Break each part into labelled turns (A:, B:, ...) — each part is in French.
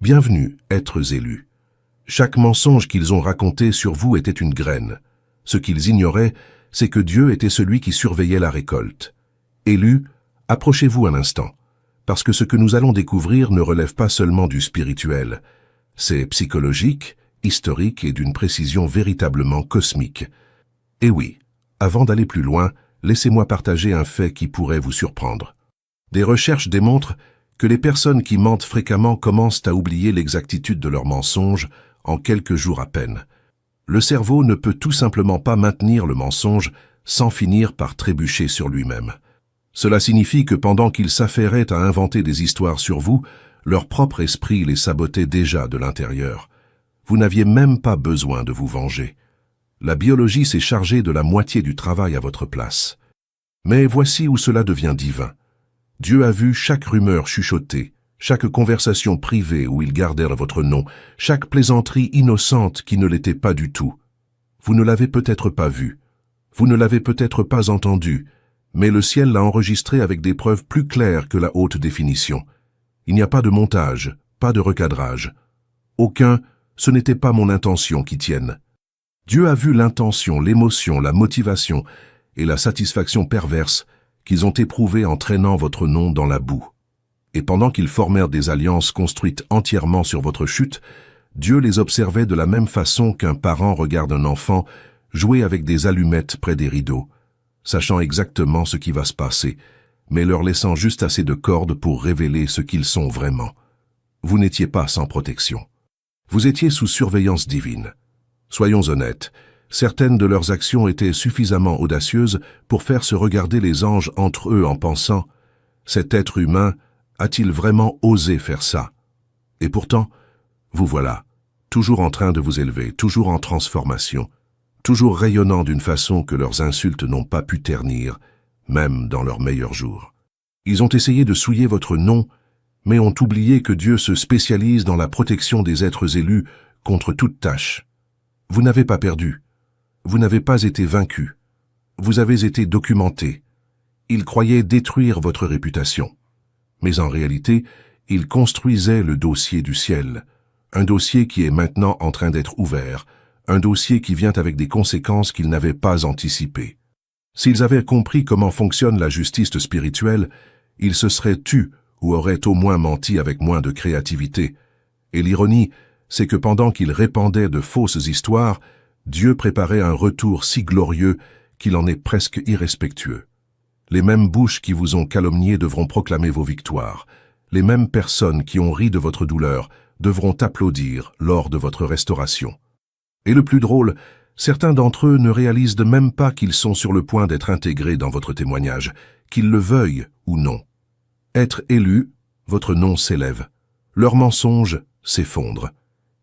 A: Bienvenue, êtres élus. Chaque mensonge qu'ils ont raconté sur vous était une graine. Ce qu'ils ignoraient, c'est que Dieu était celui qui surveillait la récolte. Élus, approchez-vous un instant, parce que ce que nous allons découvrir ne relève pas seulement du spirituel. C'est psychologique, historique et d'une précision véritablement cosmique. Et oui, avant d'aller plus loin, laissez-moi partager un fait qui pourrait vous surprendre. Des recherches démontrent que les personnes qui mentent fréquemment commencent à oublier l'exactitude de leurs mensonges en quelques jours à peine. Le cerveau ne peut tout simplement pas maintenir le mensonge sans finir par trébucher sur lui-même. Cela signifie que pendant qu'ils s'affairaient à inventer des histoires sur vous, leur propre esprit les sabotait déjà de l'intérieur. Vous n'aviez même pas besoin de vous venger. La biologie s'est chargée de la moitié du travail à votre place. Mais voici où cela devient divin. Dieu a vu chaque rumeur chuchotée, chaque conversation privée où ils gardèrent votre nom, chaque plaisanterie innocente qui ne l'était pas du tout. Vous ne l'avez peut-être pas vu, vous ne l'avez peut-être pas entendu, mais le ciel l'a enregistré avec des preuves plus claires que la haute définition. Il n'y a pas de montage, pas de recadrage. Aucun « ce n'était pas mon intention » qui tienne. Dieu a vu l'intention, l'émotion, la motivation et la satisfaction perverse qu'ils ont éprouvées en traînant votre nom dans la boue. Et pendant qu'ils formèrent des alliances construites entièrement sur votre chute, Dieu les observait de la même façon qu'un parent regarde un enfant jouer avec des allumettes près des rideaux, sachant exactement ce qui va se passer, mais leur laissant juste assez de cordes pour révéler ce qu'ils sont vraiment. Vous n'étiez pas sans protection. Vous étiez sous surveillance divine. Soyons honnêtes, certaines de leurs actions étaient suffisamment audacieuses pour faire se regarder les anges entre eux en pensant « Cet être humain a-t-il vraiment osé faire ça ?» Et pourtant, vous voilà, toujours en train de vous élever, toujours en transformation, toujours rayonnant d'une façon que leurs insultes n'ont pas pu ternir, même dans leurs meilleurs jours. Ils ont essayé de souiller votre nom, mais ont oublié que Dieu se spécialise dans la protection des êtres élus contre toute tâche. Vous n'avez pas perdu. Vous n'avez pas été vaincu. Vous avez été documenté. Ils croyaient détruire votre réputation. Mais en réalité, ils construisaient le dossier du ciel. Un dossier qui est maintenant en train d'être ouvert. Un dossier qui vient avec des conséquences qu'ils n'avaient pas anticipées. S'ils avaient compris comment fonctionne la justice spirituelle, ils se seraient tus ou auraient au moins menti avec moins de créativité. Et l'ironie, c'est que pendant qu'ils répandaient de fausses histoires, Dieu préparait un retour si glorieux qu'il en est presque irrespectueux. Les mêmes bouches qui vous ont calomnié devront proclamer vos victoires. Les mêmes personnes qui ont ri de votre douleur devront applaudir lors de votre restauration. Et le plus drôle, certains d'entre eux ne réalisent même pas qu'ils sont sur le point d'être intégrés dans votre témoignage, qu'ils le veuillent ou non. Être élu, votre nom s'élève. Leurs mensonges s'effondrent.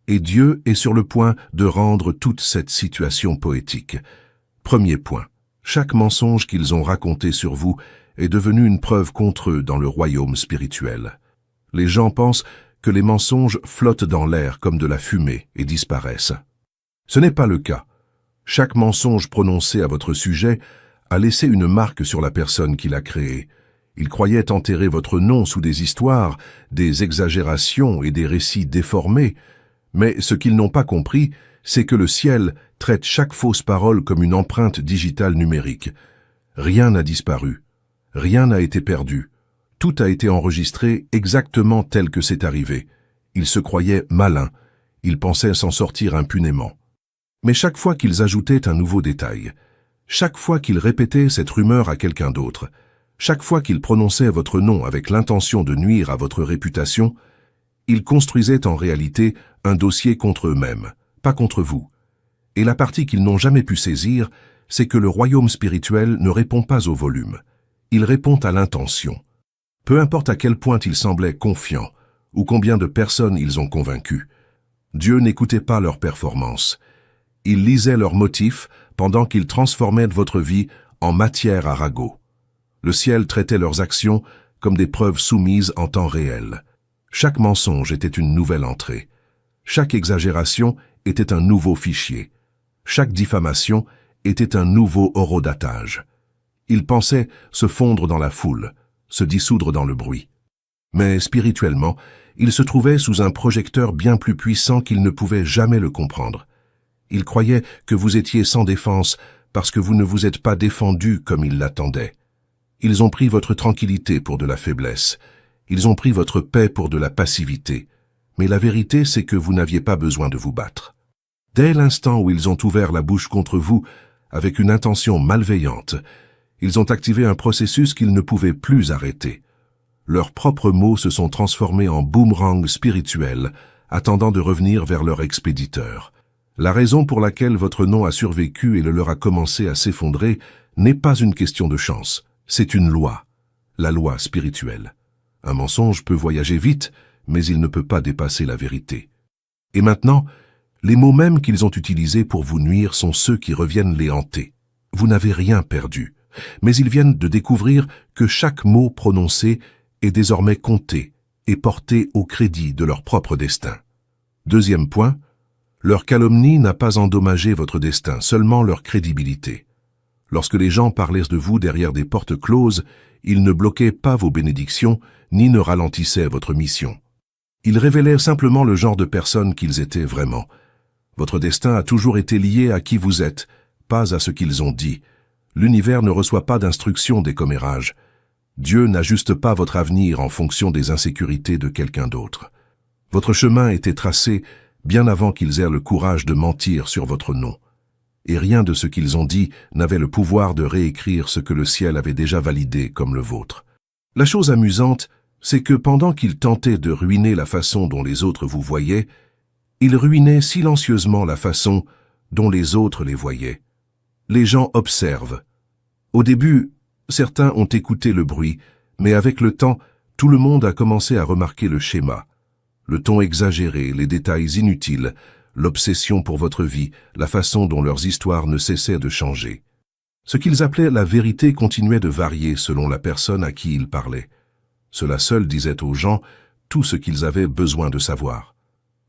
A: Et Dieu est sur le point de rendre toute cette situation poétique. Premier point, chaque mensonge qu'ils ont raconté sur vous est devenu une preuve contre eux dans le royaume spirituel. Les gens pensent que les mensonges flottent dans l'air comme de la fumée et disparaissent. Ce n'est pas le cas. Chaque mensonge prononcé à votre sujet a laissé une marque sur la personne qui l'a créé. Ils croyaient enterrer votre nom sous des histoires, des exagérations et des récits déformés, mais ce qu'ils n'ont pas compris, c'est que le ciel traite chaque fausse parole comme une empreinte digitale numérique. Rien n'a disparu, rien n'a été perdu. Tout a été enregistré exactement tel que c'est arrivé. Ils se croyaient malins, ils pensaient s'en sortir impunément. Mais chaque fois qu'ils ajoutaient un nouveau détail, chaque fois qu'ils répétaient cette rumeur à quelqu'un d'autre, chaque fois qu'ils prononçaient votre nom avec l'intention de nuire à votre réputation, ils construisaient en réalité un dossier contre eux-mêmes, pas contre vous. Et la partie qu'ils n'ont jamais pu saisir, c'est que le royaume spirituel ne répond pas au volume. Il répond à l'intention. Peu importe à quel point ils semblaient confiants, ou combien de personnes ils ont convaincu, Dieu n'écoutait pas leurs performances. Il lisait leurs motifs pendant qu'ils transformaient votre vie en matière à ragots. Le ciel traitait leurs actions comme des preuves soumises en temps réel. Chaque mensonge était une nouvelle entrée. Chaque exagération était un nouveau fichier. Chaque diffamation était un nouveau horodatage. Ils pensaient se fondre dans la foule, se dissoudre dans le bruit. Mais spirituellement, il se trouvait sous un projecteur bien plus puissant qu'il ne pouvait jamais le comprendre. Il croyait que vous étiez sans défense parce que vous ne vous êtes pas défendu comme il l'attendait. Ils ont pris votre tranquillité pour de la faiblesse. Ils ont pris votre paix pour de la passivité. Mais la vérité, c'est que vous n'aviez pas besoin de vous battre. Dès l'instant où ils ont ouvert la bouche contre vous, avec une intention malveillante, ils ont activé un processus qu'ils ne pouvaient plus arrêter. Leurs propres mots se sont transformés en boomerangs spirituels, attendant de revenir vers leur expéditeur. La raison pour laquelle votre nom a survécu et le leur a commencé à s'effondrer n'est pas une question de chance, c'est une loi, la loi spirituelle. Un mensonge peut voyager vite, mais il ne peut pas dépasser la vérité. Et maintenant, les mots mêmes qu'ils ont utilisés pour vous nuire sont ceux qui reviennent les hanter. Vous n'avez rien perdu, mais ils viennent de découvrir que chaque mot prononcé est désormais compté et porté au crédit de leur propre destin. Deuxième point, leur calomnie n'a pas endommagé votre destin, seulement leur crédibilité. Lorsque les gens parlaient de vous derrière des portes closes, ils ne bloquaient pas vos bénédictions, ni ne ralentissaient votre mission. Ils révélaient simplement le genre de personne qu'ils étaient vraiment. Votre destin a toujours été lié à qui vous êtes, pas à ce qu'ils ont dit. L'univers ne reçoit pas d'instructions des commérages. Dieu n'ajuste pas votre avenir en fonction des insécurités de quelqu'un d'autre. Votre chemin était tracé bien avant qu'ils aient le courage de mentir sur votre nom. Et rien de ce qu'ils ont dit n'avait le pouvoir de réécrire ce que le ciel avait déjà validé comme le vôtre. La chose amusante, c'est que pendant qu'ils tentaient de ruiner la façon dont les autres vous voyaient, ils ruinaient silencieusement la façon dont les autres les voyaient. Les gens observent. Au début, certains ont écouté le bruit, mais avec le temps, tout le monde a commencé à remarquer le schéma. Le ton exagéré, les détails inutiles, l'obsession pour votre vie, la façon dont leurs histoires ne cessaient de changer. Ce qu'ils appelaient la vérité continuait de varier selon la personne à qui ils parlaient. Cela seul disait aux gens tout ce qu'ils avaient besoin de savoir.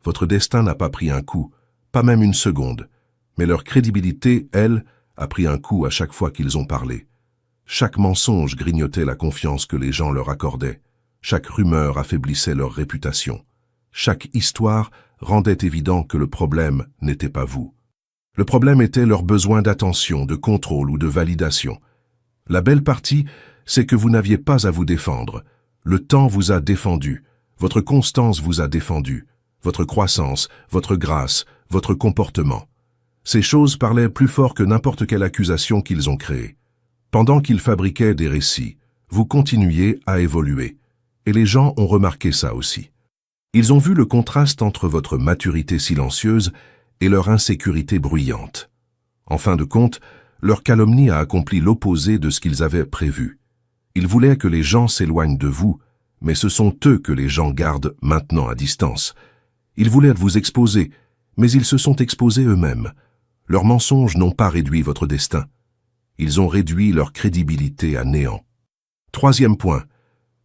A: Votre destin n'a pas pris un coup, pas même une seconde, mais leur crédibilité, elle, a pris un coup à chaque fois qu'ils ont parlé. Chaque mensonge grignotait la confiance que les gens leur accordaient. Chaque rumeur affaiblissait leur réputation. Chaque histoire rendait évident que le problème n'était pas vous. Le problème était leur besoin d'attention, de contrôle ou de validation. La belle partie, c'est que vous n'aviez pas à vous défendre. Le temps vous a défendu, votre constance vous a défendu, votre croissance, votre grâce, votre comportement. Ces choses parlaient plus fort que n'importe quelle accusation qu'ils ont créée. Pendant qu'ils fabriquaient des récits, vous continuiez à évoluer. Et les gens ont remarqué ça aussi. Ils ont vu le contraste entre votre maturité silencieuse et leur insécurité bruyante. En fin de compte, leur calomnie a accompli l'opposé de ce qu'ils avaient prévu. Ils voulaient que les gens s'éloignent de vous, mais ce sont eux que les gens gardent maintenant à distance. Ils voulaient vous exposer, mais ils se sont exposés eux-mêmes. Leurs mensonges n'ont pas réduit votre destin. Ils ont réduit leur crédibilité à néant. Troisième point.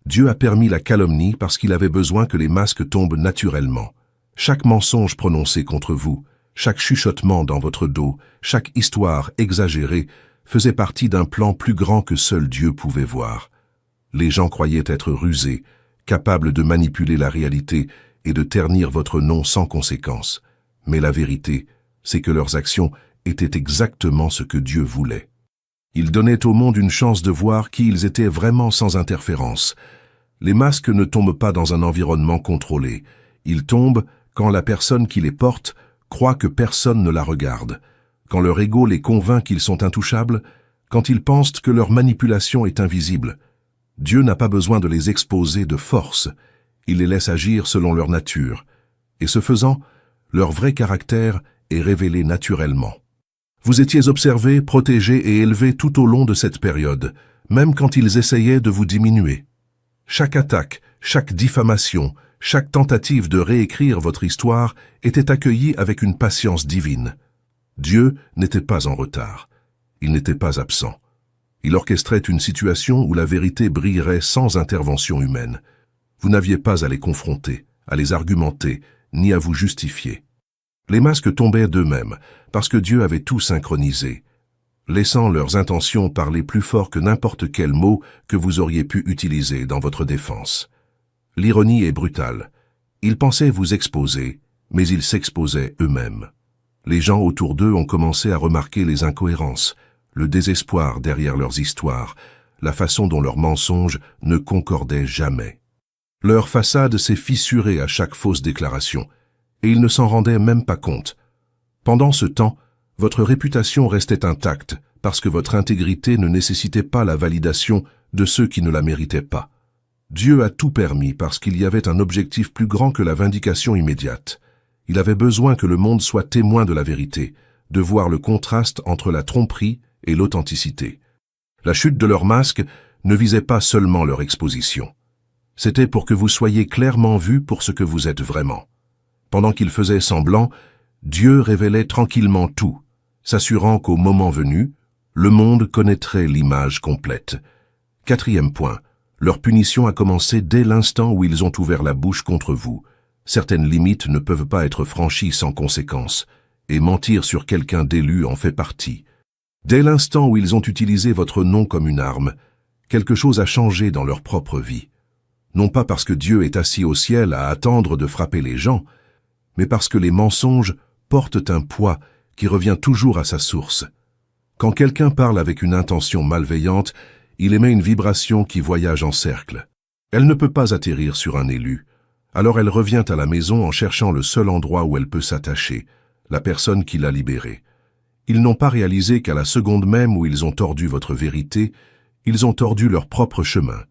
A: Dieu a permis la calomnie parce qu'il avait besoin que les masques tombent naturellement. Chaque mensonge prononcé contre vous, chaque chuchotement dans votre dos, chaque histoire exagérée faisait partie d'un plan plus grand que seul Dieu pouvait voir. Les gens croyaient être rusés, capables de manipuler la réalité et de ternir votre nom sans conséquence. Mais la vérité, c'est que leurs actions étaient exactement ce que Dieu voulait. Ils donnaient au monde une chance de voir qui ils étaient vraiment sans interférence. Les masques ne tombent pas dans un environnement contrôlé. Ils tombent quand la personne qui les porte croit que personne ne la regarde, quand leur ego les convainc qu'ils sont intouchables, quand ils pensent que leur manipulation est invisible. Dieu n'a pas besoin de les exposer de force. Il les laisse agir selon leur nature. Et ce faisant, leur vrai caractère est révélé naturellement. Vous étiez observés, protégés et élevés tout au long de cette période, même quand ils essayaient de vous diminuer. Chaque attaque, chaque diffamation, chaque tentative de réécrire votre histoire était accueillie avec une patience divine. Dieu n'était pas en retard. Il n'était pas absent. Il orchestrait une situation où la vérité brillerait sans intervention humaine. Vous n'aviez pas à les confronter, à les argumenter, ni à vous justifier. Les masques tombaient d'eux-mêmes, parce que Dieu avait tout synchronisé, laissant leurs intentions parler plus fort que n'importe quel mot que vous auriez pu utiliser dans votre défense. L'ironie est brutale. Ils pensaient vous exposer, mais ils s'exposaient eux-mêmes. Les gens autour d'eux ont commencé à remarquer les incohérences, le désespoir derrière leurs histoires, la façon dont leurs mensonges ne concordaient jamais. Leur façade s'est fissurée à chaque fausse déclaration, et ils ne s'en rendaient même pas compte. Pendant ce temps, votre réputation restait intacte parce que votre intégrité ne nécessitait pas la validation de ceux qui ne la méritaient pas. Dieu a tout permis parce qu'il y avait un objectif plus grand que la vindication immédiate. Il avait besoin que le monde soit témoin de la vérité, de voir le contraste entre la tromperie et l'authenticité. La chute de leur masque ne visait pas seulement leur exposition. C'était pour que vous soyez clairement vus pour ce que vous êtes vraiment. Pendant qu'ils faisaient semblant, Dieu révélait tranquillement tout, s'assurant qu'au moment venu, le monde connaîtrait l'image complète. 4e point, leur punition a commencé dès l'instant où ils ont ouvert la bouche contre vous. Certaines limites ne peuvent pas être franchies sans conséquence, et mentir sur quelqu'un d'élu en fait partie. Dès l'instant où ils ont utilisé votre nom comme une arme, quelque chose a changé dans leur propre vie. Non pas parce que Dieu est assis au ciel à attendre de frapper les gens, mais parce que les mensonges portent un poids qui revient toujours à sa source. Quand quelqu'un parle avec une intention malveillante, il émet une vibration qui voyage en cercle. Elle ne peut pas atterrir sur un élu. Alors elle revient à la maison en cherchant le seul endroit où elle peut s'attacher, la personne qui l'a libérée. Ils n'ont pas réalisé qu'à la seconde même où ils ont tordu votre vérité, ils ont tordu leur propre chemin.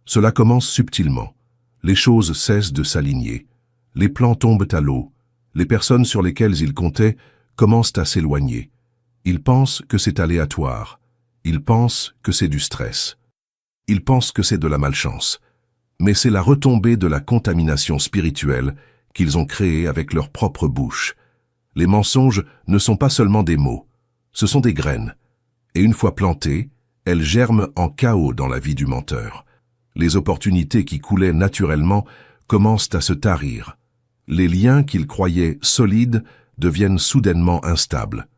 A: Cela commence subtilement. Les choses cessent de s'aligner. Les plans tombent à l'eau. Les personnes sur lesquelles ils comptaient commencent à s'éloigner. Ils pensent que c'est aléatoire. Ils pensent que c'est du stress. Ils pensent que c'est de la malchance. Mais c'est la retombée de la contamination spirituelle qu'ils ont créée avec leur propre bouche. Les mensonges ne sont pas seulement des mots, ce sont des graines. Et une fois plantées, elles germent en chaos dans la vie du menteur. Les opportunités qui coulaient naturellement commencent à se tarir. Les liens qu'ils croyaient solides deviennent soudainement instables.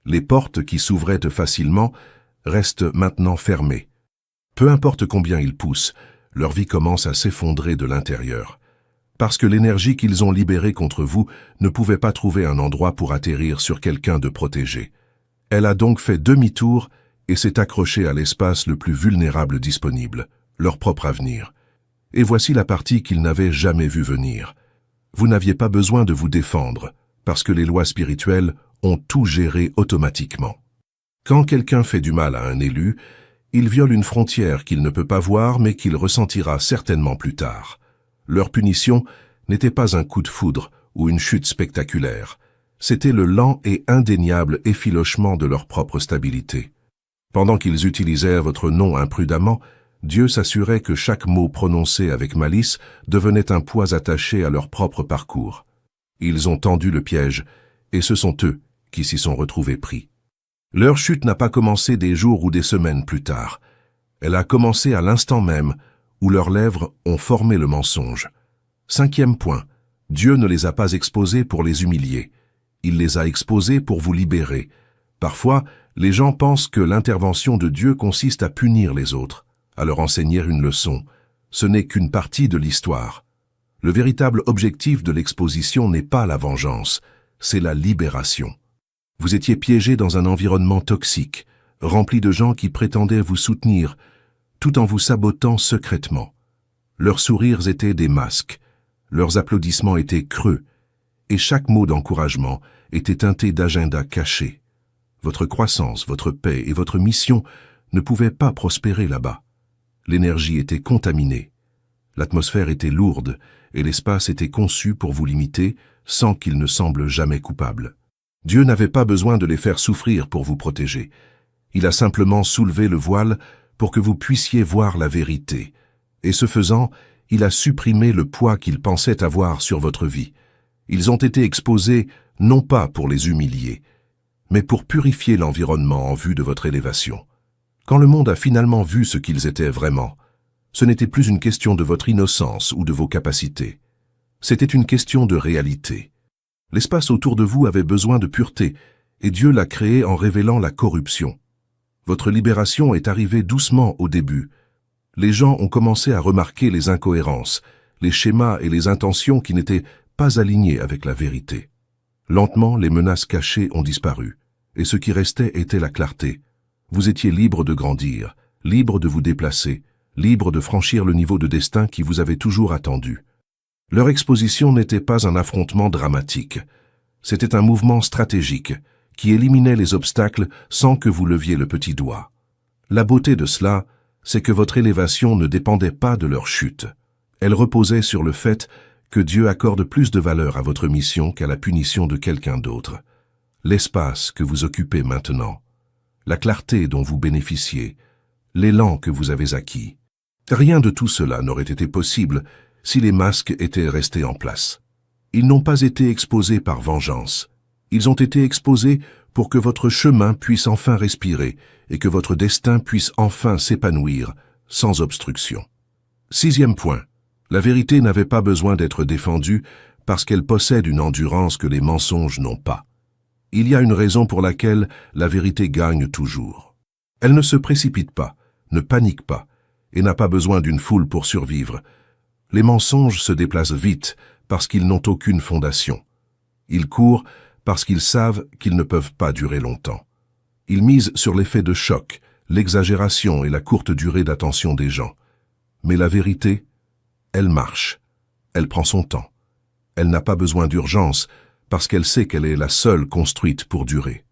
A: Les portes qui s'ouvraient facilement restent maintenant fermées. Peu importe combien ils poussent, leur vie commence à s'effondrer de l'intérieur. Parce que l'énergie qu'ils ont libérée contre vous ne pouvait pas trouver un endroit pour atterrir sur quelqu'un de protégé. Elle a donc fait demi-tour et s'est accrochée à l'espace le plus vulnérable disponible, leur propre avenir. Et voici la partie qu'ils n'avaient jamais vue venir. Vous n'aviez pas besoin de vous défendre, parce que les lois spirituelles ont tout géré automatiquement. Quand quelqu'un fait du mal à un élu, il viole une frontière qu'il ne peut pas voir mais qu'il ressentira certainement plus tard. Leur punition n'était pas un coup de foudre ou une chute spectaculaire. C'était le lent et indéniable effilochement de leur propre stabilité. Pendant qu'ils utilisaient votre nom imprudemment, Dieu s'assurait que chaque mot prononcé avec malice devenait un poids attaché à leur propre parcours. Ils ont tendu le piège, et ce sont eux qui s'y sont retrouvés pris. Leur chute n'a pas commencé des jours ou des semaines plus tard. Elle a commencé à l'instant même où leurs lèvres ont formé le mensonge. 5e point, Dieu ne les a pas exposés pour les humilier. Il les a exposés pour vous libérer. Parfois, les gens pensent que l'intervention de Dieu consiste à punir les autres, à leur enseigner une leçon. Ce n'est qu'une partie de l'histoire. Le véritable objectif de l'exposition n'est pas la vengeance, c'est la libération. Vous étiez piégé dans un environnement toxique, rempli de gens qui prétendaient vous soutenir, tout en vous sabotant secrètement. Leurs sourires étaient des masques, leurs applaudissements étaient creux, et chaque mot d'encouragement était teinté d'agendas cachés. Votre croissance, votre paix et votre mission ne pouvaient pas prospérer là-bas. L'énergie était contaminée. L'atmosphère était lourde, et l'espace était conçu pour vous limiter sans qu'il ne semble jamais coupable. Dieu n'avait pas besoin de les faire souffrir pour vous protéger. Il a simplement soulevé le voile pour que vous puissiez voir la vérité. Et ce faisant, il a supprimé le poids qu'ils pensaient avoir sur votre vie. Ils ont été exposés non pas pour les humilier, mais pour purifier l'environnement en vue de votre élévation. Quand le monde a finalement vu ce qu'ils étaient vraiment, ce n'était plus une question de votre innocence ou de vos capacités. C'était une question de réalité. L'espace autour de vous avait besoin de pureté, et Dieu l'a créé en révélant la corruption. Votre libération est arrivée doucement au début. Les gens ont commencé à remarquer les incohérences, les schémas et les intentions qui n'étaient pas alignés avec la vérité. Lentement, les menaces cachées ont disparu, et ce qui restait était la clarté. Vous étiez libre de grandir, libre de vous déplacer, libre de franchir le niveau de destin qui vous avait toujours attendu. Leur exposition n'était pas un affrontement dramatique. C'était un mouvement stratégique qui éliminait les obstacles sans que vous leviez le petit doigt. La beauté de cela, c'est que votre élévation ne dépendait pas de leur chute. Elle reposait sur le fait que Dieu accorde plus de valeur à votre mission qu'à la punition de quelqu'un d'autre. L'espace que vous occupez maintenant, la clarté dont vous bénéficiez, l'élan que vous avez acquis. Rien de tout cela n'aurait été possible si les masques étaient restés en place. Ils n'ont pas été exposés par vengeance. Ils ont été exposés pour que votre chemin puisse enfin respirer et que votre destin puisse enfin s'épanouir sans obstruction. 6e point. La vérité n'avait pas besoin d'être défendue parce qu'elle possède une endurance que les mensonges n'ont pas. Il y a une raison pour laquelle la vérité gagne toujours. Elle ne se précipite pas, ne panique pas, et n'a pas besoin d'une foule pour survivre. Les mensonges se déplacent vite parce qu'ils n'ont aucune fondation. Ils courent parce qu'ils savent qu'ils ne peuvent pas durer longtemps. Ils misent sur l'effet de choc, l'exagération et la courte durée d'attention des gens. Mais la vérité, elle marche. Elle prend son temps. Elle n'a pas besoin d'urgence parce qu'elle sait qu'elle est la seule construite pour durer.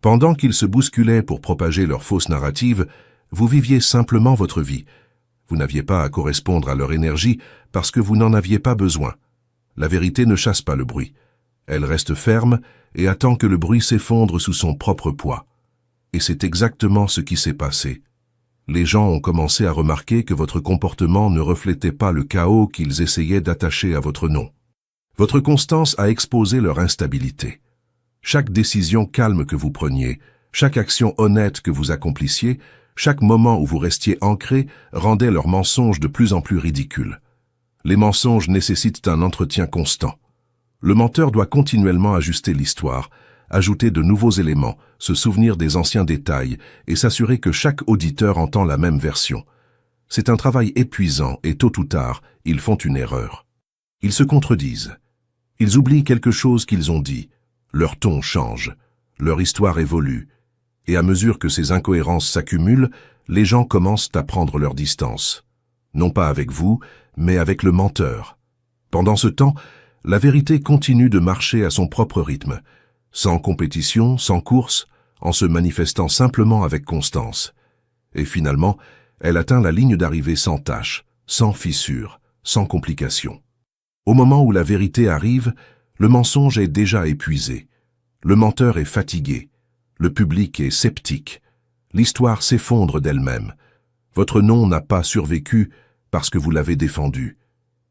A: Pendant qu'ils se bousculaient pour propager leur fausse narrative, vous viviez simplement votre vie. Vous n'aviez pas à correspondre à leur énergie parce que vous n'en aviez pas besoin. La vérité ne chasse pas le bruit. Elle reste ferme et attend que le bruit s'effondre sous son propre poids. Et c'est exactement ce qui s'est passé. Les gens ont commencé à remarquer que votre comportement ne reflétait pas le chaos qu'ils essayaient d'attacher à votre nom. Votre constance a exposé leur instabilité. Chaque décision calme que vous preniez, chaque action honnête que vous accomplissiez, chaque moment où vous restiez ancré rendait leurs mensonges de plus en plus ridicules. Les mensonges nécessitent un entretien constant. Le menteur doit continuellement ajuster l'histoire, ajouter de nouveaux éléments, se souvenir des anciens détails et s'assurer que chaque auditeur entend la même version. C'est un travail épuisant et tôt ou tard, ils font une erreur. Ils se contredisent. Ils oublient quelque chose qu'ils ont dit. Leur ton change. Leur histoire évolue. Et à mesure que ces incohérences s'accumulent, les gens commencent à prendre leur distance. Non pas avec vous, mais avec le menteur. Pendant ce temps, la vérité continue de marcher à son propre rythme, sans compétition, sans course, en se manifestant simplement avec constance. Et finalement, elle atteint la ligne d'arrivée sans tache, sans fissure, sans complication. Au moment où la vérité arrive, le mensonge est déjà épuisé. Le menteur est fatigué. Le public est sceptique. L'histoire s'effondre d'elle-même. Votre nom n'a pas survécu parce que vous l'avez défendu.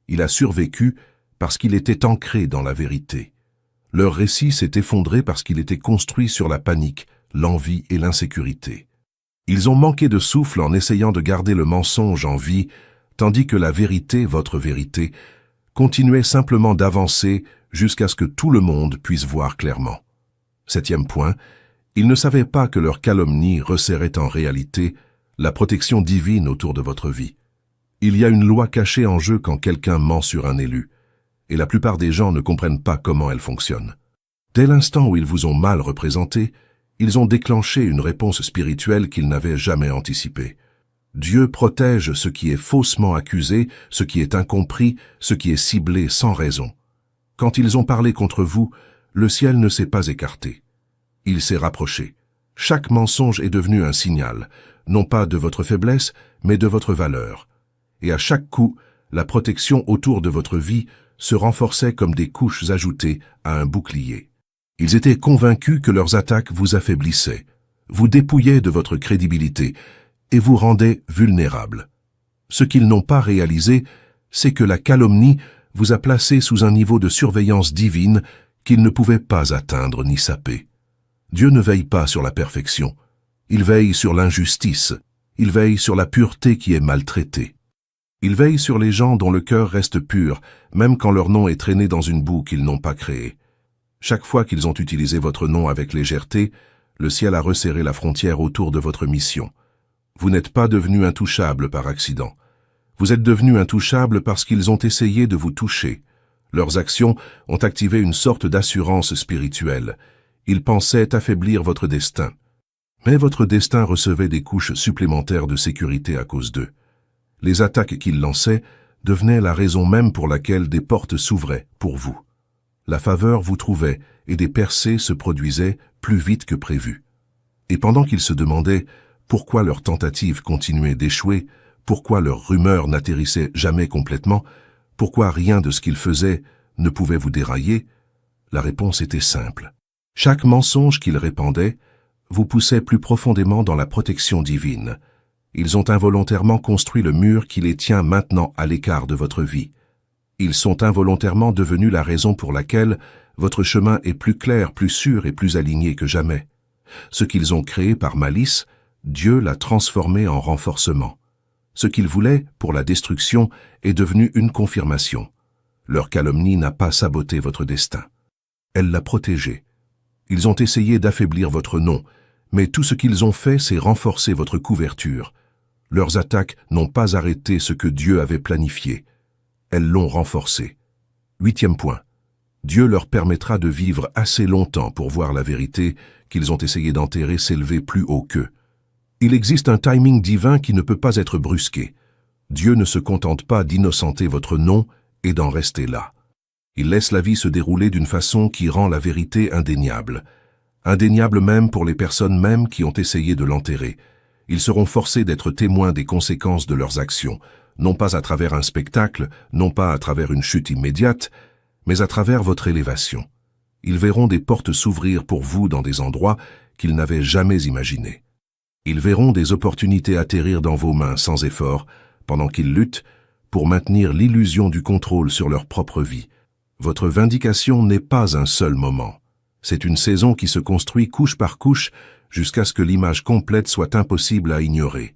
A: Il a survécu parce qu'il était ancré dans la vérité. Leur récit s'est effondré parce qu'il était construit sur la panique, l'envie et l'insécurité. Ils ont manqué de souffle en essayant de garder le mensonge en vie, tandis que la vérité, votre vérité, continuait simplement d'avancer jusqu'à ce que tout le monde puisse voir clairement. 7e point, ils ne savaient pas que leur calomnie resserrait en réalité la protection divine autour de votre vie. Il y a une loi cachée en jeu quand quelqu'un ment sur un élu, et la plupart des gens ne comprennent pas comment elle fonctionne. Dès l'instant où ils vous ont mal représenté, ils ont déclenché une réponse spirituelle qu'ils n'avaient jamais anticipée. Dieu protège ce qui est faussement accusé, ce qui est incompris, ce qui est ciblé sans raison. Quand ils ont parlé contre vous, le ciel ne s'est pas écarté. Il s'est rapproché. Chaque mensonge est devenu un signal, non pas de votre faiblesse, mais de votre valeur. Et à chaque coup, la protection autour de votre vie se renforçait comme des couches ajoutées à un bouclier. Ils étaient convaincus que leurs attaques vous affaiblissaient, vous dépouillaient de votre crédibilité et vous rendaient vulnérables. Ce qu'ils n'ont pas réalisé, c'est que la calomnie vous a placé sous un niveau de surveillance divine qu'ils ne pouvaient pas atteindre ni saper. Dieu ne veille pas sur la perfection. Il veille sur l'injustice. Il veille sur la pureté qui est maltraitée. Il veille sur les gens dont le cœur reste pur, même quand leur nom est traîné dans une boue qu'ils n'ont pas créée. Chaque fois qu'ils ont utilisé votre nom avec légèreté, le ciel a resserré la frontière autour de votre mission. Vous n'êtes pas devenu intouchable par accident. Vous êtes devenu intouchable parce qu'ils ont essayé de vous toucher. Leurs actions ont activé une sorte d'assurance spirituelle. Ils pensaient affaiblir votre destin. Mais votre destin recevait des couches supplémentaires de sécurité à cause d'eux. Les attaques qu'ils lançaient devenaient la raison même pour laquelle des portes s'ouvraient pour vous. La faveur vous trouvait et des percées se produisaient plus vite que prévu. Et pendant qu'ils se demandaient pourquoi leurs tentatives continuaient d'échouer, pourquoi leurs rumeurs n'atterrissaient jamais complètement, pourquoi rien de ce qu'ils faisaient ne pouvait vous dérailler, la réponse était simple. Chaque mensonge qu'ils répandaient vous poussait plus profondément dans la protection divine. Ils ont involontairement construit le mur qui les tient maintenant à l'écart de votre vie. Ils sont involontairement devenus la raison pour laquelle votre chemin est plus clair, plus sûr et plus aligné que jamais. Ce qu'ils ont créé par malice, Dieu l'a transformé en renforcement. Ce qu'ils voulaient pour la destruction est devenu une confirmation. Leur calomnie n'a pas saboté votre destin. Elle l'a protégé. Ils ont essayé d'affaiblir votre nom, mais tout ce qu'ils ont fait, c'est renforcer votre couverture. Leurs attaques n'ont pas arrêté ce que Dieu avait planifié. Elles l'ont renforcé. 8e point. Dieu leur permettra de vivre assez longtemps pour voir la vérité qu'ils ont essayé d'enterrer s'élever plus haut qu'eux. Il existe un timing divin qui ne peut pas être brusqué. Dieu ne se contente pas d'innocenter votre nom et d'en rester là. Il laisse la vie se dérouler d'une façon qui rend la vérité indéniable. Indéniable même pour les personnes mêmes qui ont essayé de l'enterrer. Ils seront forcés d'être témoins des conséquences de leurs actions, non pas à travers un spectacle, non pas à travers une chute immédiate, mais à travers votre élévation. Ils verront des portes s'ouvrir pour vous dans des endroits qu'ils n'avaient jamais imaginés. Ils verront des opportunités atterrir dans vos mains sans effort, pendant qu'ils luttent pour maintenir l'illusion du contrôle sur leur propre vie. Votre vindication n'est pas un seul moment. C'est une saison qui se construit couche par couche jusqu'à ce que l'image complète soit impossible à ignorer.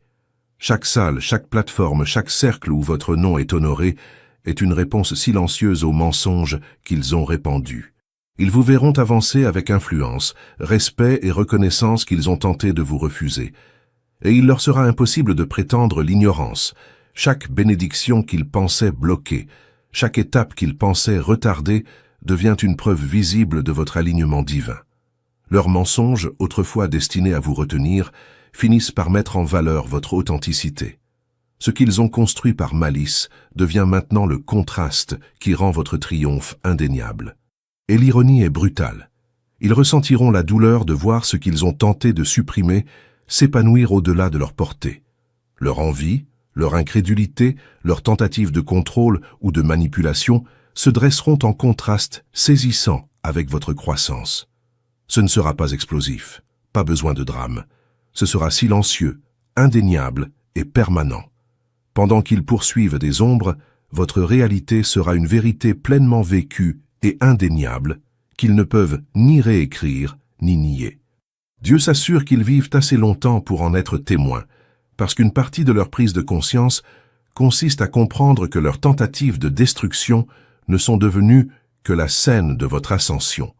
A: Chaque salle, chaque plateforme, chaque cercle où votre nom est honoré est une réponse silencieuse aux mensonges qu'ils ont répandus. Ils vous verront avancer avec influence, respect et reconnaissance qu'ils ont tenté de vous refuser. Et il leur sera impossible de prétendre l'ignorance. Chaque bénédiction qu'ils pensaient bloquer, chaque étape qu'ils pensaient retarder, devient une preuve visible de votre alignement divin. Leurs mensonges, autrefois destinés à vous retenir, finissent par mettre en valeur votre authenticité. Ce qu'ils ont construit par malice devient maintenant le contraste qui rend votre triomphe indéniable. Et l'ironie est brutale. Ils ressentiront la douleur de voir ce qu'ils ont tenté de supprimer s'épanouir au-delà de leur portée. Leur envie, leur incrédulité, leur tentative de contrôle ou de manipulation se dresseront en contraste saisissant avec votre croissance. Ce ne sera pas explosif, pas besoin de drame. Ce sera silencieux, indéniable et permanent. Pendant qu'ils poursuivent des ombres, votre réalité sera une vérité pleinement vécue et indéniable qu'ils ne peuvent ni réécrire ni nier. Dieu s'assure qu'ils vivent assez longtemps pour en être témoins, parce qu'une partie de leur prise de conscience consiste à comprendre que leurs tentatives de destruction ne sont devenues que la scène de votre ascension.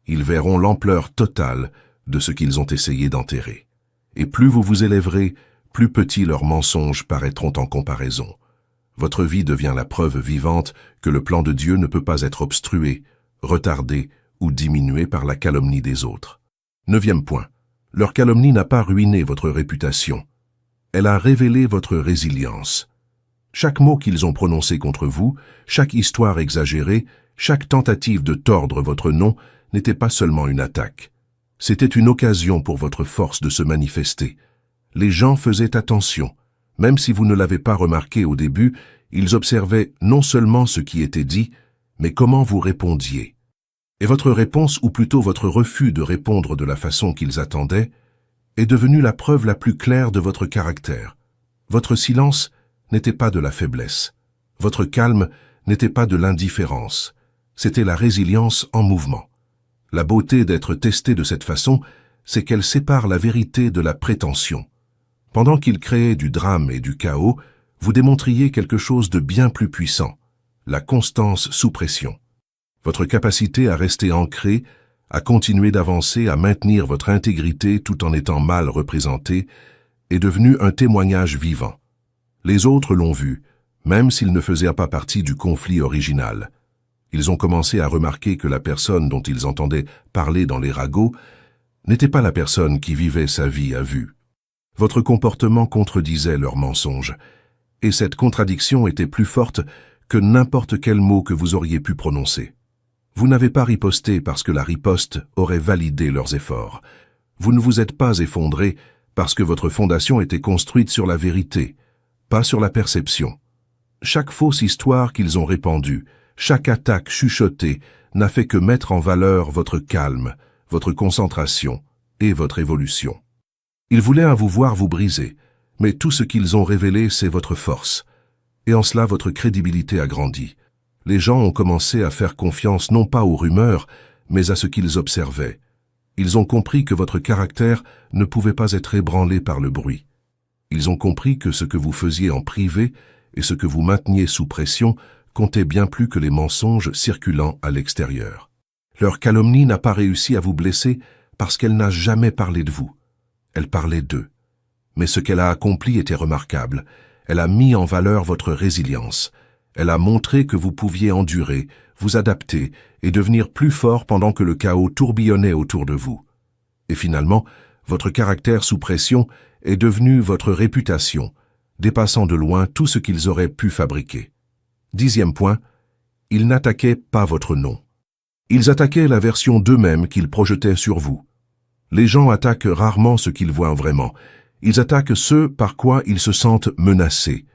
A: Ils verront l'ampleur totale de ce qu'ils ont essayé d'enterrer. Et plus vous vous élèverez, plus petits leurs mensonges paraîtront en comparaison. Votre vie devient la preuve vivante que le plan de Dieu ne peut pas être obstrué, retardé ou diminué par la calomnie des autres. 9e point. Leur calomnie n'a pas ruiné votre réputation. Elle a révélé votre résilience. Chaque mot qu'ils ont prononcé contre vous, chaque histoire exagérée, chaque tentative de tordre votre nom n'était pas seulement une attaque. C'était une occasion pour votre force de se manifester. Les gens faisaient attention. Même si vous ne l'avez pas remarqué au début, ils observaient non seulement ce qui était dit, mais comment vous répondiez. Et votre réponse, ou plutôt votre refus de répondre de la façon qu'ils attendaient, est devenue la preuve la plus claire de votre caractère. Votre silence n'était pas de la faiblesse. Votre calme n'était pas de l'indifférence. C'était la résilience en mouvement. La beauté d'être testé de cette façon, c'est qu'elle sépare la vérité de la prétention. Pendant qu'ils créaient du drame et du chaos, vous démontriez quelque chose de bien plus puissant, la constance sous pression. Votre capacité à rester ancré, à continuer d'avancer, à maintenir votre intégrité tout en étant mal représenté, est devenue un témoignage vivant. Les autres l'ont vu, même s'ils ne faisaient pas partie du conflit original. Ils ont commencé à remarquer que la personne dont ils entendaient parler dans les ragots n'était pas la personne qui vivait sa vie à vue. Votre comportement contredisait leurs mensonges, et cette contradiction était plus forte que n'importe quel mot que vous auriez pu prononcer. Vous n'avez pas riposté parce que la riposte aurait validé leurs efforts. Vous ne vous êtes pas effondré parce que votre fondation était construite sur la vérité, pas sur la perception. Chaque fausse histoire qu'ils ont répandue, chaque attaque chuchotée n'a fait que mettre en valeur votre calme, votre concentration et votre évolution. Ils voulaient à vous voir vous briser, mais tout ce qu'ils ont révélé, c'est votre force. Et en cela, votre crédibilité a grandi. Les gens ont commencé à faire confiance non pas aux rumeurs, mais à ce qu'ils observaient. Ils ont compris que votre caractère ne pouvait pas être ébranlé par le bruit. Ils ont compris que ce que vous faisiez en privé et ce que vous mainteniez sous pression comptait bien plus que les mensonges circulant à l'extérieur. Leur calomnie n'a pas réussi à vous blesser parce qu'elle n'a jamais parlé de vous. Elle parlait d'eux. Mais ce qu'elle a accompli était remarquable. Elle a mis en valeur votre résilience. Elle a montré que vous pouviez endurer, vous adapter et devenir plus fort pendant que le chaos tourbillonnait autour de vous. Et finalement, votre caractère sous pression est devenu votre réputation, dépassant de loin tout ce qu'ils auraient pu fabriquer. 10e point, ils n'attaquaient pas votre nom. Ils attaquaient la version d'eux-mêmes qu'ils projetaient sur vous. Les gens attaquent rarement ce qu'ils voient vraiment. Ils attaquent ce par quoi ils se sentent menacés.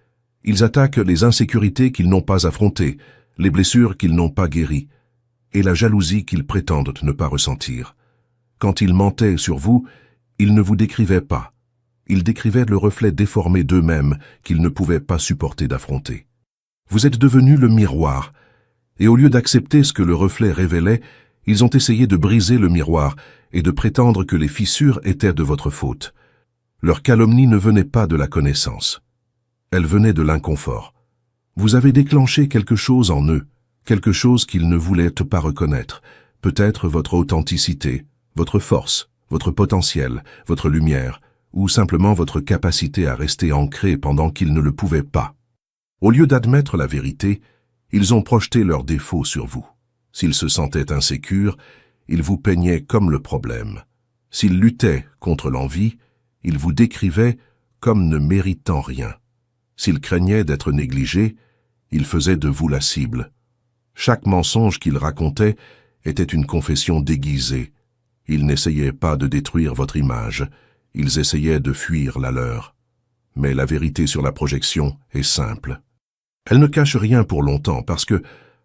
A: Ils attaquent les insécurités qu'ils n'ont pas affrontées, les blessures qu'ils n'ont pas guéries, et la jalousie qu'ils prétendent ne pas ressentir. Quand ils mentaient sur vous, ils ne vous décrivaient pas. Ils décrivaient le reflet déformé d'eux-mêmes qu'ils ne pouvaient pas supporter d'affronter. Vous êtes devenu le miroir, et au lieu d'accepter ce que le reflet révélait, ils ont essayé de briser le miroir et de prétendre que les fissures étaient de votre faute. Leur calomnie ne venait pas de la connaissance. Elle venait de l'inconfort. Vous avez déclenché quelque chose en eux, quelque chose qu'ils ne voulaient pas reconnaître, peut-être votre authenticité, votre force, votre potentiel, votre lumière, ou simplement votre capacité à rester ancré pendant qu'ils ne le pouvaient pas. Au lieu d'admettre la vérité, ils ont projeté leurs défauts sur vous. S'ils se sentaient insécures, ils vous peignaient comme le problème. S'ils luttaient contre l'envie, ils vous décrivaient comme ne méritant rien. S'ils craignaient d'être négligés, ils faisaient de vous la cible. Chaque mensonge qu'ils racontaient était une confession déguisée. Ils n'essayaient pas de détruire votre image, ils essayaient de fuir la leur. Mais la vérité sur la projection est simple. Elle ne cache rien pour longtemps parce que,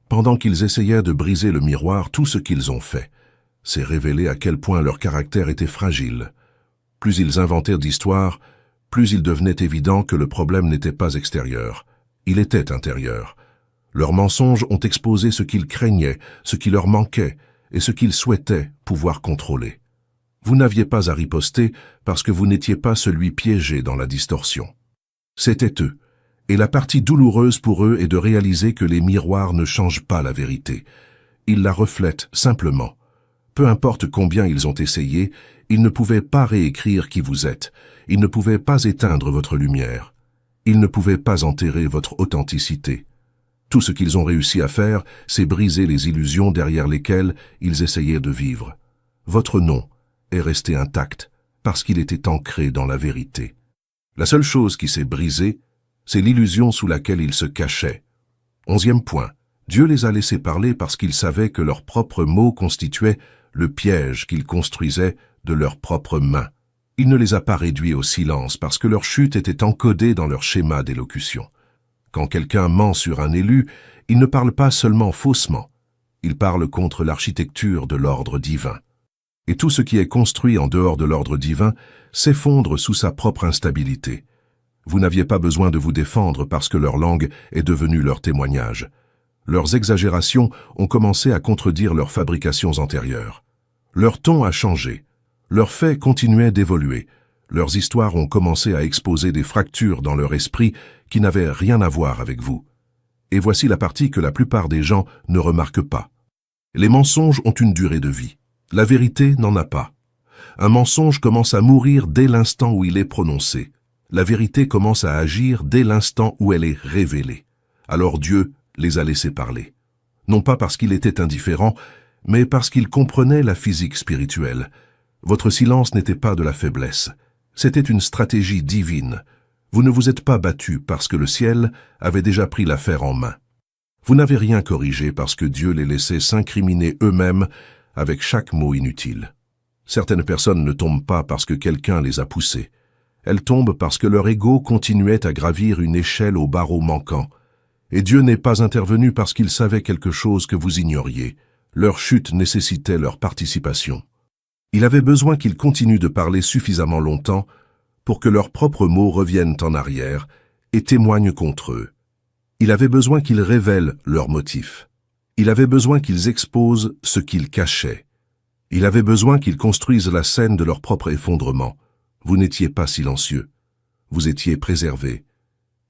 A: pendant qu'ils essayaient de briser le miroir, tout ce qu'ils ont fait, c'est révéler à quel point leur caractère était fragile. Plus ils inventaient d'histoires, plus il devenait évident que le problème n'était pas extérieur. Il était intérieur. Leurs mensonges ont exposé ce qu'ils craignaient, ce qui leur manquait et ce qu'ils souhaitaient pouvoir contrôler. Vous n'aviez pas à riposter parce que vous n'étiez pas celui piégé dans la distorsion. C'était eux. Et la partie douloureuse pour eux est de réaliser que les miroirs ne changent pas la vérité. Ils la reflètent simplement. Peu importe combien ils ont essayé, ils ne pouvaient pas réécrire qui vous êtes. Ils ne pouvaient pas éteindre votre lumière. Ils ne pouvaient pas enterrer votre authenticité. Tout ce qu'ils ont réussi à faire, c'est briser les illusions derrière lesquelles ils essayaient de vivre. Votre nom est resté intact parce qu'il était ancré dans la vérité. La seule chose qui s'est brisée, c'est l'illusion sous laquelle ils se cachaient. 11e point. Dieu les a laissés parler parce qu'ils savaient que leurs propres mots constituaient le piège qu'ils construisaient de leurs propres mains. Il ne les a pas réduits au silence parce que leur chute était encodée dans leur schéma d'élocution. Quand quelqu'un ment sur un élu, il ne parle pas seulement faussement, il parle contre l'architecture de l'ordre divin. Et tout ce qui est construit en dehors de l'ordre divin s'effondre sous sa propre instabilité. Vous n'aviez pas besoin de vous défendre parce que leur langue est devenue leur témoignage. Leurs exagérations ont commencé à contredire leurs fabrications antérieures. Leur ton a changé. Leurs faits continuaient d'évoluer. Leurs histoires ont commencé à exposer des fractures dans leur esprit qui n'avaient rien à voir avec vous. Et voici la partie que la plupart des gens ne remarquent pas. Les mensonges ont une durée de vie. La vérité n'en a pas. Un mensonge commence à mourir dès l'instant où il est prononcé. La vérité commence à agir dès l'instant où elle est révélée. Alors Dieu les a laissés parler. Non pas parce qu'il était indifférent, mais parce qu'il comprenait la physique spirituelle. Votre silence n'était pas de la faiblesse. C'était une stratégie divine. Vous ne vous êtes pas battu parce que le ciel avait déjà pris l'affaire en main. Vous n'avez rien corrigé parce que Dieu les laissait s'incriminer eux-mêmes avec chaque mot inutile. Certaines personnes ne tombent pas parce que quelqu'un les a poussées. Elles tombent parce que leur ego continuait à gravir une échelle au barreau manquant. Et Dieu n'est pas intervenu parce qu'il savait quelque chose que vous ignoriez. Leur chute nécessitait leur participation. Il avait besoin qu'ils continuent de parler suffisamment longtemps pour que leurs propres mots reviennent en arrière et témoignent contre eux. Il avait besoin qu'ils révèlent leurs motifs. Il avait besoin qu'ils exposent ce qu'ils cachaient. Il avait besoin qu'ils construisent la scène de leur propre effondrement. Vous n'étiez pas silencieux. Vous étiez préservés.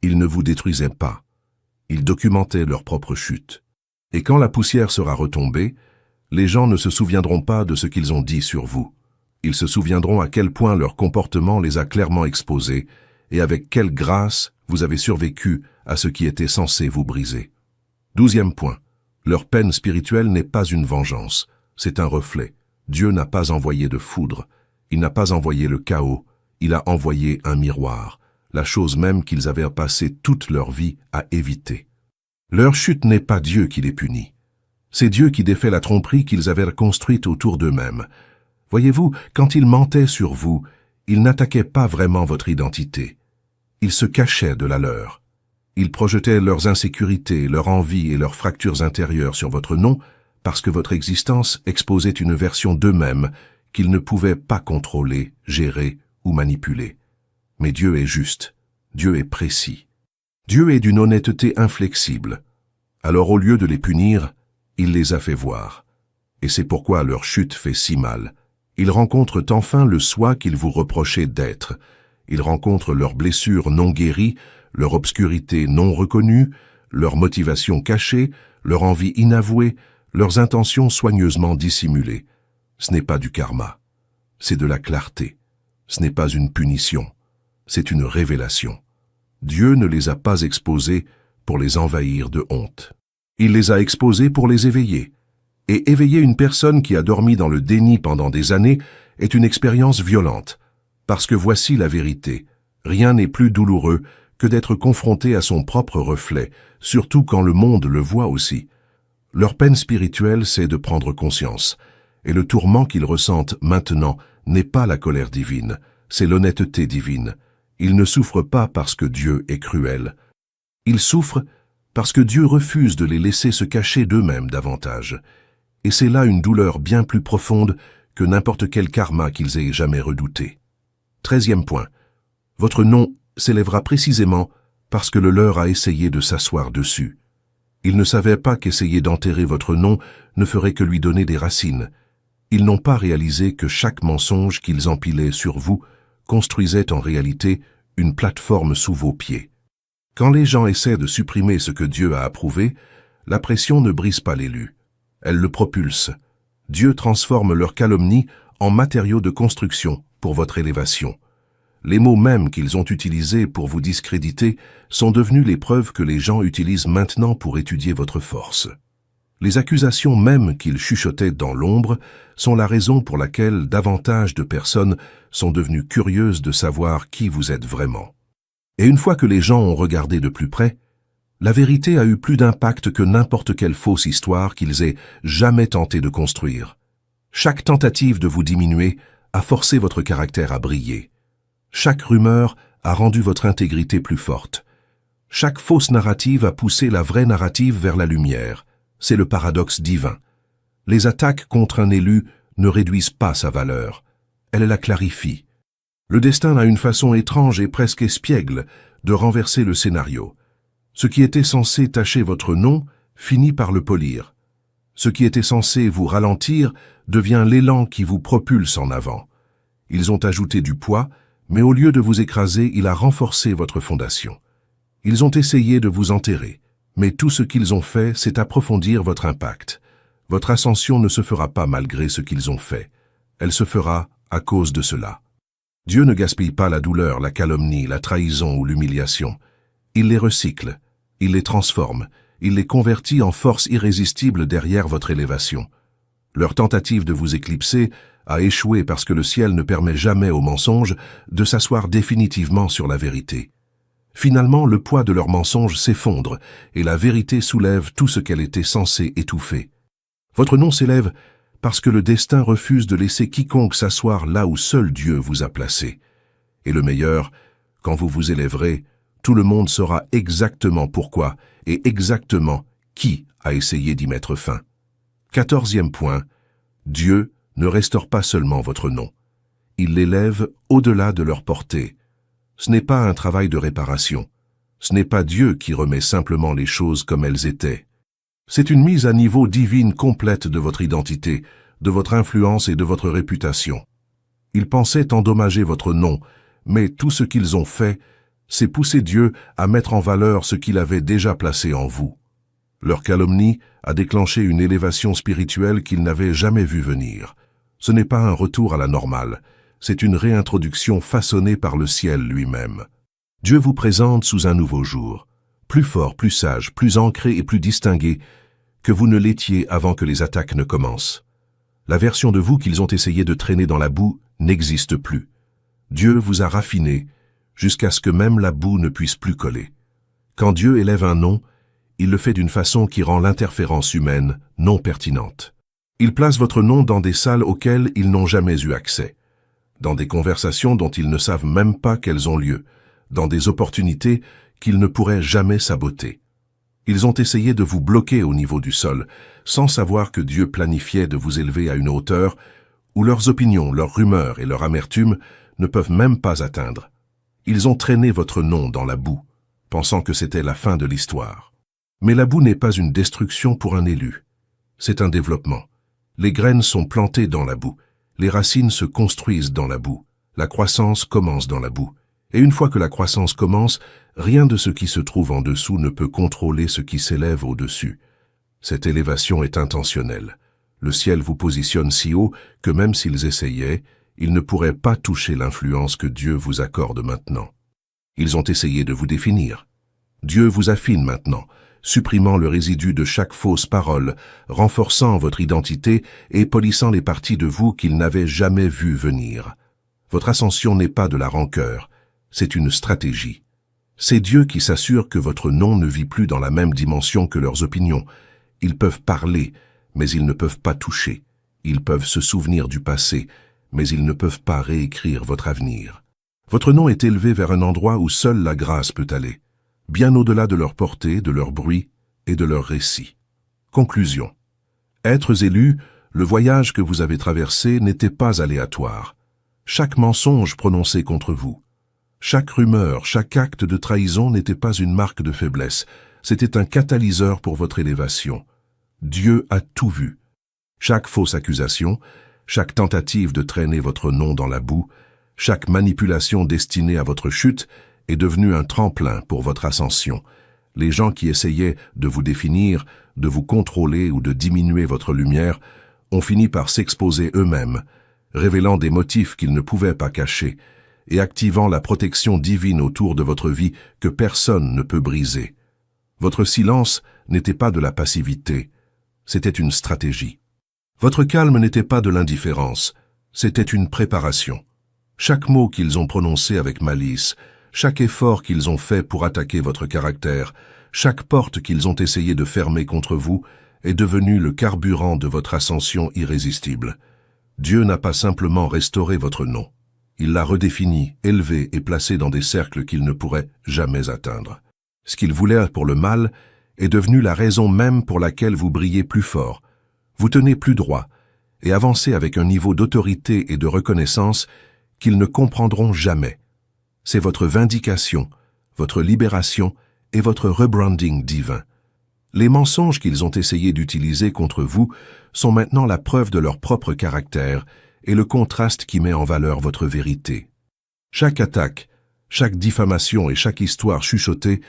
A: Ils ne vous détruisaient pas. Ils documentaient leur propre chute. Et quand la poussière sera retombée, les gens ne se souviendront pas de ce qu'ils ont dit sur vous. Ils se souviendront à quel point leur comportement les a clairement exposés et avec quelle grâce vous avez survécu à ce qui était censé vous briser. 12e point. Leur peine spirituelle n'est pas une vengeance, c'est un reflet. Dieu n'a pas envoyé de foudre, il n'a pas envoyé le chaos, il a envoyé un miroir, la chose même qu'ils avaient passé toute leur vie à éviter. Leur chute n'est pas Dieu qui les punit. C'est Dieu qui défait la tromperie qu'ils avaient construite autour d'eux-mêmes. Voyez-vous, quand ils mentaient sur vous, ils n'attaquaient pas vraiment votre identité. Ils se cachaient de la leur. Ils projetaient leurs insécurités, leurs envies et leurs fractures intérieures sur votre nom parce que votre existence exposait une version d'eux-mêmes qu'ils ne pouvaient pas contrôler, gérer ou manipuler. Mais Dieu est juste, Dieu est précis. Dieu est d'une honnêteté inflexible. Alors au lieu de les punir, il les a fait voir. Et c'est pourquoi leur chute fait si mal. Ils rencontrent enfin le soi qu'ils vous reprochaient d'être. Ils rencontrent leurs blessures non guéries, leur obscurité non reconnue, leurs motivations cachées, leur envie inavouée, leurs intentions soigneusement dissimulées. Ce n'est pas du karma, c'est de la clarté. Ce n'est pas une punition, c'est une révélation. Dieu ne les a pas exposés pour les envahir de honte. Il les a exposés pour les éveiller. Et éveiller une personne qui a dormi dans le déni pendant des années est une expérience violente. Parce que voici la vérité. Rien n'est plus douloureux que d'être confronté à son propre reflet, surtout quand le monde le voit aussi. Leur peine spirituelle, c'est de prendre conscience. Et le tourment qu'ils ressentent maintenant n'est pas la colère divine, c'est l'honnêteté divine. Ils ne souffrent pas parce que Dieu est cruel. Ils souffrent parce que Dieu refuse de les laisser se cacher d'eux-mêmes davantage. Et c'est là une douleur bien plus profonde que n'importe quel karma qu'ils aient jamais redouté. 13e point. Votre nom s'élèvera précisément parce que le leur a essayé de s'asseoir dessus. Ils ne savaient pas qu'essayer d'enterrer votre nom ne ferait que lui donner des racines. Ils n'ont pas réalisé que chaque mensonge qu'ils empilaient sur vous construisait en réalité une plateforme sous vos pieds. Quand les gens essaient de supprimer ce que Dieu a approuvé, la pression ne brise pas l'élu. Elle le propulse. Dieu transforme leur calomnie en matériau de construction pour votre élévation. Les mots mêmes qu'ils ont utilisés pour vous discréditer sont devenus les preuves que les gens utilisent maintenant pour étudier votre force. Les accusations mêmes qu'ils chuchotaient dans l'ombre sont la raison pour laquelle davantage de personnes sont devenues curieuses de savoir qui vous êtes vraiment. Et une fois que les gens ont regardé de plus près, la vérité a eu plus d'impact que n'importe quelle fausse histoire qu'ils aient jamais tenté de construire. Chaque tentative de vous diminuer a forcé votre caractère à briller. Chaque rumeur a rendu votre intégrité plus forte. Chaque fausse narrative a poussé la vraie narrative vers la lumière. C'est le paradoxe divin. Les attaques contre un élu ne réduisent pas sa valeur. Elles la clarifient. Le destin a une façon étrange et presque espiègle de renverser le scénario. Ce qui était censé tacher votre nom finit par le polir. Ce qui était censé vous ralentir devient l'élan qui vous propulse en avant. Ils ont ajouté du poids, mais au lieu de vous écraser, il a renforcé votre fondation. Ils ont essayé de vous enterrer, mais tout ce qu'ils ont fait, c'est approfondir votre impact. Votre ascension ne se fera pas malgré ce qu'ils ont fait. Elle se fera à cause de cela. Dieu ne gaspille pas la douleur, la calomnie, la trahison ou l'humiliation. Il les recycle. Il les transforme, il les convertit en force irrésistible derrière votre élévation. Leur tentative de vous éclipser a échoué parce que le ciel ne permet jamais au mensonge de s'asseoir définitivement sur la vérité. Finalement, le poids de leur mensonge s'effondre et la vérité soulève tout ce qu'elle était censée étouffer. Votre nom s'élève parce que le destin refuse de laisser quiconque s'asseoir là où seul Dieu vous a placé. Et le meilleur, quand vous vous élèverez, tout le monde saura exactement pourquoi et exactement qui a essayé d'y mettre fin. 14e point, Dieu ne restaure pas seulement votre nom. Il l'élève au-delà de leur portée. Ce n'est pas un travail de réparation. Ce n'est pas Dieu qui remet simplement les choses comme elles étaient. C'est une mise à niveau divine complète de votre identité, de votre influence et de votre réputation. Ils pensaient endommager votre nom, mais tout ce qu'ils ont fait, c'est pousser Dieu à mettre en valeur ce qu'il avait déjà placé en vous. Leur calomnie a déclenché une élévation spirituelle qu'ils n'avaient jamais vue venir. Ce n'est pas un retour à la normale, c'est une réintroduction façonnée par le ciel lui-même. Dieu vous présente sous un nouveau jour, plus fort, plus sage, plus ancré et plus distingué que vous ne l'étiez avant que les attaques ne commencent. La version de vous qu'ils ont essayé de traîner dans la boue n'existe plus. Dieu vous a raffiné jusqu'à ce que même la boue ne puisse plus coller. Quand Dieu élève un nom, il le fait d'une façon qui rend l'interférence humaine non pertinente. Il place votre nom dans des salles auxquelles ils n'ont jamais eu accès, dans des conversations dont ils ne savent même pas qu'elles ont lieu, dans des opportunités qu'ils ne pourraient jamais saboter. Ils ont essayé de vous bloquer au niveau du sol, sans savoir que Dieu planifiait de vous élever à une hauteur où leurs opinions, leurs rumeurs et leur amertume ne peuvent même pas atteindre. Ils ont traîné votre nom dans la boue, pensant que c'était la fin de l'histoire. Mais la boue n'est pas une destruction pour un élu. C'est un développement. Les graines sont plantées dans la boue. Les racines se construisent dans la boue. La croissance commence dans la boue. Et une fois que la croissance commence, rien de ce qui se trouve en dessous ne peut contrôler ce qui s'élève au-dessus. Cette élévation est intentionnelle. Le ciel vous positionne si haut que même s'ils essayaient, ils ne pourraient pas toucher l'influence que Dieu vous accorde maintenant. Ils ont essayé de vous définir. Dieu vous affine maintenant, supprimant le résidu de chaque fausse parole, renforçant votre identité et polissant les parties de vous qu'ils n'avaient jamais vues venir. Votre ascension n'est pas de la rancœur, c'est une stratégie. C'est Dieu qui s'assure que votre nom ne vit plus dans la même dimension que leurs opinions. Ils peuvent parler, mais ils ne peuvent pas toucher. Ils peuvent se souvenir du passé, mais ils ne peuvent pas réécrire votre avenir. Votre nom est élevé vers un endroit où seule la grâce peut aller, bien au-delà de leur portée, de leur bruit et de leur récit. Conclusion. Êtres élus, le voyage que vous avez traversé n'était pas aléatoire. Chaque mensonge prononcé contre vous, chaque rumeur, chaque acte de trahison n'était pas une marque de faiblesse, c'était un catalyseur pour votre élévation. Dieu a tout vu. Chaque fausse accusation, chaque tentative de traîner votre nom dans la boue, chaque manipulation destinée à votre chute est devenue un tremplin pour votre ascension. Les gens qui essayaient de vous définir, de vous contrôler ou de diminuer votre lumière ont fini par s'exposer eux-mêmes, révélant des motifs qu'ils ne pouvaient pas cacher et activant la protection divine autour de votre vie que personne ne peut briser. Votre silence n'était pas de la passivité, c'était une stratégie. Votre calme n'était pas de l'indifférence, c'était une préparation. Chaque mot qu'ils ont prononcé avec malice, chaque effort qu'ils ont fait pour attaquer votre caractère, chaque porte qu'ils ont essayé de fermer contre vous est devenu le carburant de votre ascension irrésistible. Dieu n'a pas simplement restauré votre nom. Il l'a redéfini, élevé et placé dans des cercles qu'il ne pourrait jamais atteindre. Ce qu'il voulait pour le mal est devenu la raison même pour laquelle vous brillez plus fort, vous tenez plus droit et avancez avec un niveau d'autorité et de reconnaissance qu'ils ne comprendront jamais. C'est votre vindication, votre libération et votre rebranding divin. Les mensonges qu'ils ont essayé d'utiliser contre vous sont maintenant la preuve de leur propre caractère et le contraste qui met en valeur votre vérité. Chaque attaque, chaque diffamation et chaque histoire chuchotée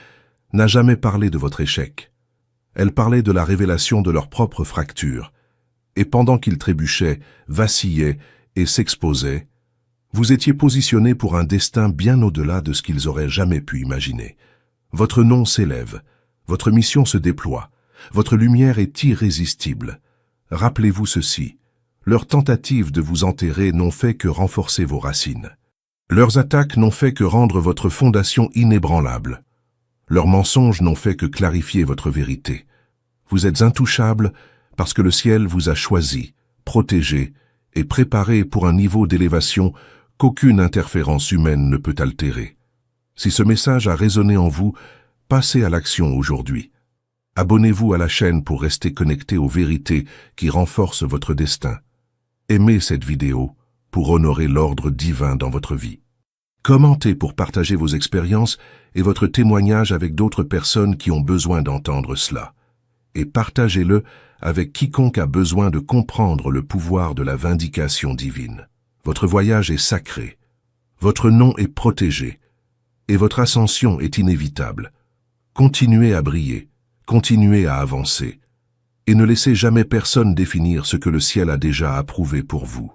A: n'a jamais parlé de votre échec. Elle parlait de la révélation de leur propre fracture. Et pendant qu'ils trébuchaient, vacillaient et s'exposaient, vous étiez positionné pour un destin bien au-delà de ce qu'ils auraient jamais pu imaginer. Votre nom s'élève, Votre mission se déploie. Votre lumière est irrésistible. Rappelez-vous ceci. Leurs tentatives de vous enterrer n'ont fait que renforcer vos racines. Leurs attaques n'ont fait que rendre votre fondation inébranlable. Leurs mensonges n'ont fait que clarifier votre vérité. Vous êtes intouchable parce que le ciel vous a choisi, protégé et préparé pour un niveau d'élévation qu'aucune interférence humaine ne peut altérer. Si ce message a résonné en vous, passez à l'action aujourd'hui. Abonnez-vous à la chaîne pour rester connecté aux vérités qui renforcent votre destin. Aimez cette vidéo pour honorer l'ordre divin dans votre vie. Commentez pour partager vos expériences et votre témoignage avec d'autres personnes qui ont besoin d'entendre cela. Et partagez-le avec quiconque a besoin de comprendre le pouvoir de la vindication divine. Votre voyage est sacré, votre nom est protégé, et votre ascension est inévitable. Continuez à briller, continuez à avancer, et ne laissez jamais personne définir ce que le ciel a déjà approuvé pour vous.